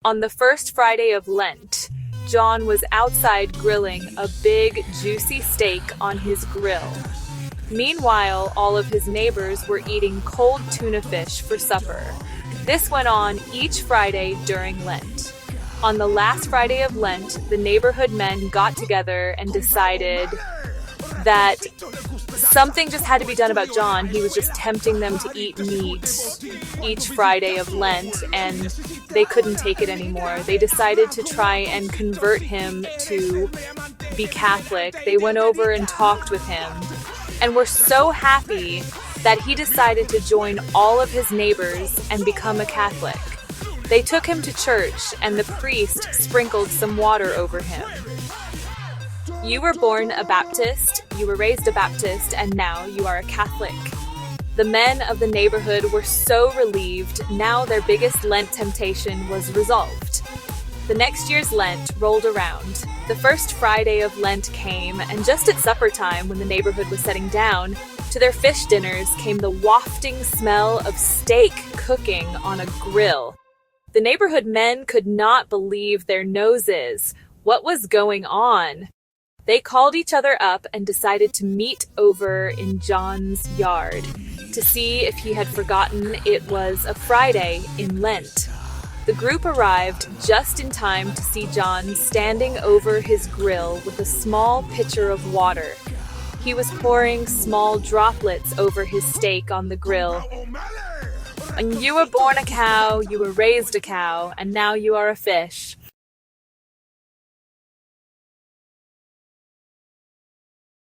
On the first Friday of Lent, John was outside grilling a big, juicy steak on his grill. Meanwhile, all of his neighbors were eating cold tuna fish for supper. This went on each Friday during Lent. On the last Friday of Lent, the neighborhood men got together and decided that something just had to be done about John. He was just tempting them to eat meat each Friday of Lent, and they couldn't take it anymore. They decided to try and convert him to be Catholic. They went over and talked with him, and were so happy that he decided to join all of his neighbors and become a Catholic. They took him to church, and the priest sprinkled some water over him. You were born a Baptist, you were raised a Baptist, and now you are a Catholic. The men of the neighborhood were so relieved. Now their biggest Lent temptation was resolved. The next year's Lent rolled around. The first Friday of Lent came, and just at supper time, when the neighborhood was setting down, to their fish dinners came the wafting smell of steak cooking on a grill. The neighborhood men could not believe their noses. What was going on? They called each other up and decided to meet over in John's yard to see if he had forgotten it was a Friday in Lent. The group arrived just in time to see John standing over his grill with a small pitcher of water. He was pouring small droplets over his steak on the grill. And you were born a cow, you were raised a cow, and now you are a fish.